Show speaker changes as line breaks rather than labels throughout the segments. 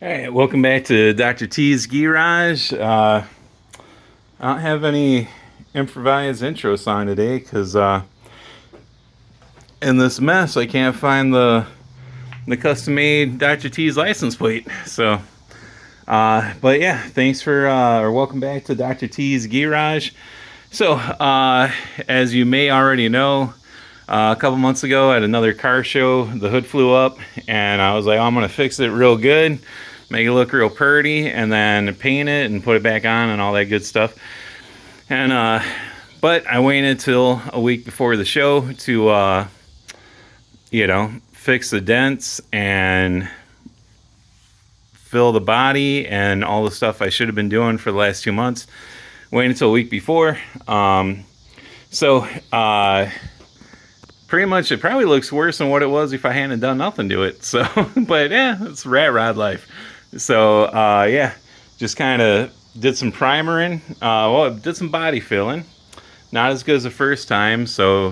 All right, welcome back to Dr. T's Gee-Rhage. I don't have any improvised intro song today because in this mess I can't find the custom-made Dr. T's license plate. But yeah, thanks for or welcome back to Dr. T's Gee-Rhage. So, as you may already know, a couple months ago at another car show, the hood flew up, and I was like, oh, I'm gonna fix it real good, make it look real pretty, and then paint it and put it back on and all that good stuff. And but I waited till a week before the show to fix the dents and fill the body and all the stuff I should have been doing for the last 2 months. Waited until a week before. Pretty much it probably looks worse than what it was if I hadn't done nothing to it. So, but yeah, it's rat rod life. So, yeah, just kind of did some primering. Did some body filling. Not as good as the first time. So,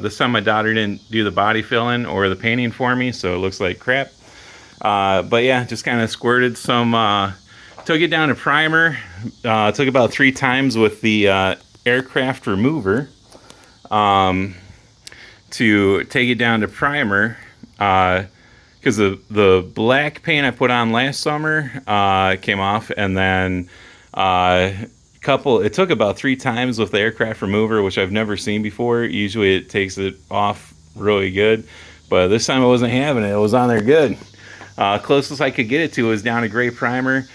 this time my daughter didn't do the body filling or the painting for me. So it looks like crap. But yeah, just kind of squirted some, took it down to primer. Took about 3 times with the aircraft remover. To take it down to primer, because the black paint I put on last summer came off, and then it took about 3 times with the aircraft remover, which I've never seen before. Usually it takes it off really good, but this time I wasn't having it. It was on there good. Closest I could get it to was down to gray primer,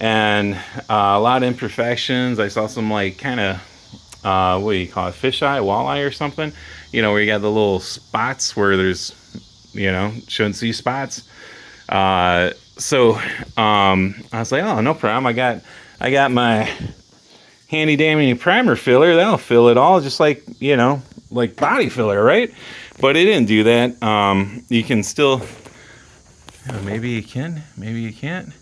and a lot of imperfections. I saw some like kind of what do you call it, fisheye, walleye or something, where you got the little spots where there's, shouldn't see spots. I was like, oh, no problem. I got my handy dandy primer filler. That'll fill it all, just like, like body filler, right? But it didn't do that. You can still, maybe you can, maybe you can't.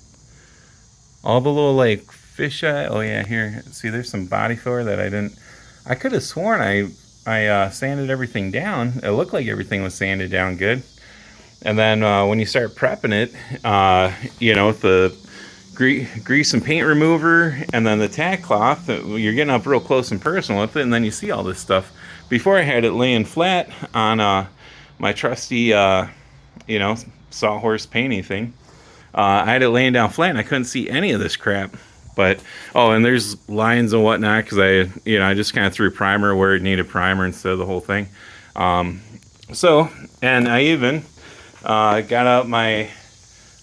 All the little like fisheye. Oh yeah, here. See, there's some body filler that I could have sworn I sanded everything down. It looked like everything was sanded down good. And then when you start prepping it, with the grease and paint remover and then the tack cloth, you're getting up real close and personal with it, and then you see all this stuff. Before I had it laying flat on my trusty, sawhorse painting thing. I had it laying down flat, and I couldn't see any of this crap. But, and there's lines and whatnot, because I just kind of threw primer where it needed primer instead of the whole thing. And I even got out my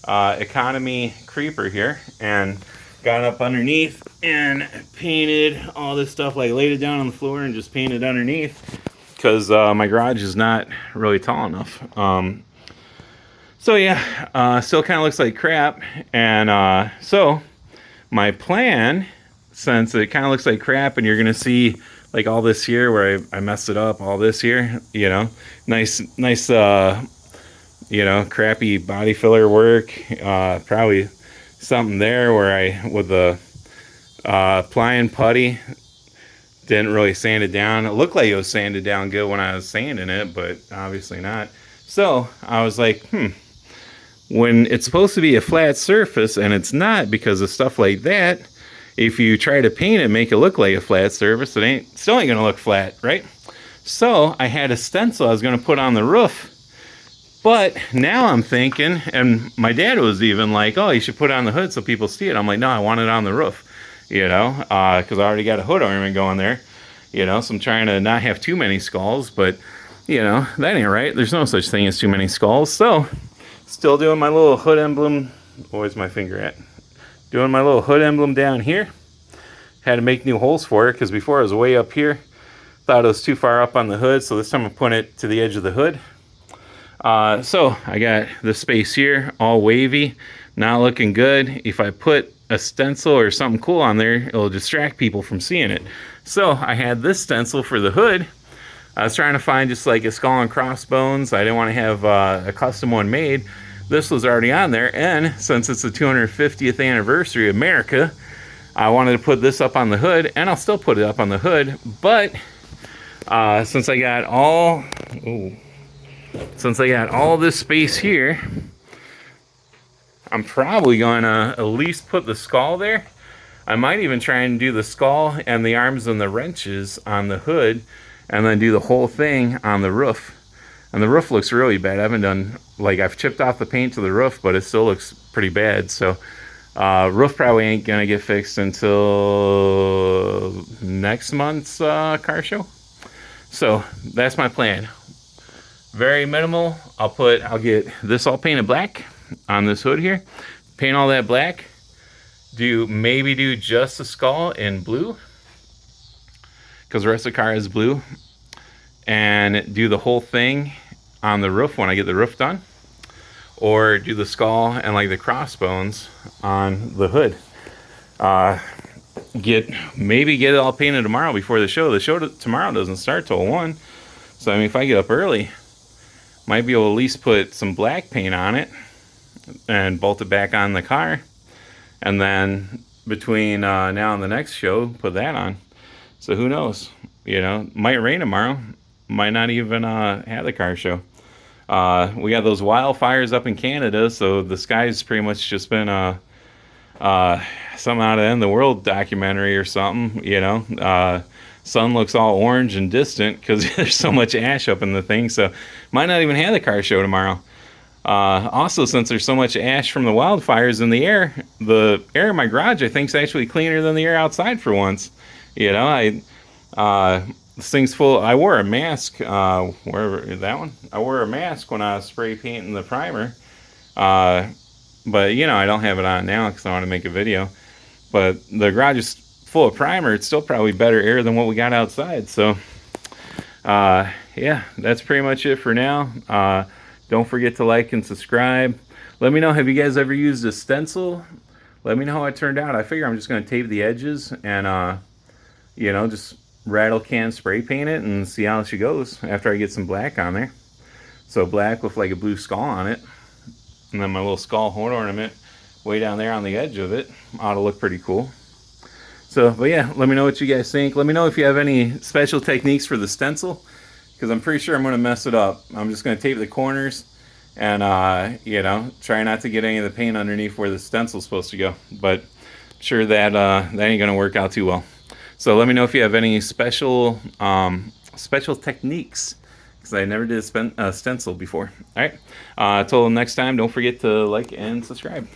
economy creeper here and got up underneath and painted all this stuff, like laid it down on the floor and just painted underneath, because my garage is not really tall enough. Still kind of looks like crap. And so my plan, since it kind of looks like crap, and you're going to see like all this here where I messed it up, all this here, nice, crappy body filler work, probably something there where with the ply and putty, didn't really sand it down. It looked like it was sanded down good when I was sanding it, but obviously not. So I was like, when it's supposed to be a flat surface and it's not, because of stuff like that, if you try to paint it, make it look like a flat surface, it still ain't gonna look flat, right? So I had a stencil I was gonna put on the roof, but now I'm thinking, and my dad was even like, oh, you should put it on the hood so people see it. I'm like, no, I want it on the roof, because I already got a hood ornament going there, so I'm trying to not have too many skulls, but that ain't right. There's no such thing as too many skulls. So still doing my little hood emblem. Where's my finger at? Doing my little hood emblem down here. Had to make new holes for it, because before I was way up here. Thought it was too far up on the hood, so this time I'm putting it to the edge of the hood. So I got the space here, all wavy, not looking good. If I put a stencil or something cool on there, it'll distract people from seeing it. So I had this stencil for the hood. I was trying to find just like a skull and crossbones. I didn't want to have a custom one made. This was already on there, and since it's the 250th anniversary of America, I wanted to put this up on the hood, and I'll still put it up on the hood, but since I got all this space here, I'm probably going to at least put the skull there. I might even try and do the skull and the arms and the wrenches on the hood, and then do the whole thing on the roof. And the roof looks really bad. I haven't done, like, I've chipped off the paint to the roof, but it still looks pretty bad. So roof probably ain't gonna get fixed until next month's car show. So that's my plan. Very minimal. I'll get this all painted black on this hood here. Paint all that black. Maybe do just the skull in blue, because the rest of the car is blue. And do the whole thing on the roof when I get the roof done. Or do the skull and like the crossbones on the hood. Maybe get it all painted tomorrow before the show. The show tomorrow doesn't start till 1. So I mean, if I get up early, might be able to at least put some black paint on it and bolt it back on the car. And then between now and the next show, put that on. So who knows? You know, might rain tomorrow. Might not even have the car show. We got those wildfires up in Canada, so the sky's pretty much just been some out of end the world documentary or something. You know, sun looks all orange and distant because there's so much ash up in the thing. So might not even have the car show tomorrow. Also, since there's so much ash from the wildfires in the air in my garage, I think, is actually cleaner than the air outside for once. You know, this thing's full. I wore a mask. Wherever that one, I wore a mask when I was spray painting the primer. But you know, I don't have it on now because I want to make a video. But the garage is full of primer. It's still probably better air than what we got outside. So, yeah, that's pretty much it for now. Don't forget to like and subscribe. Let me know, have you guys ever used a stencil? Let me know how it turned out. I figure I'm just going to tape the edges and, you know, just rattle can spray paint it and see how she goes after I get some black on there. So black with like a blue skull on it. And then my little skull horn ornament way down there on the edge of it. Ought to look pretty cool. So, but yeah, let me know what you guys think. Let me know if you have any special techniques for the stencil, because I'm pretty sure I'm going to mess it up. I'm just going to tape the corners and, you know, try not to get any of the paint underneath where the stencil's supposed to go. But I'm sure that that ain't going to work out too well. So let me know if you have any special techniques, because I never did a stencil before. All right. Until next time, don't forget to like and subscribe.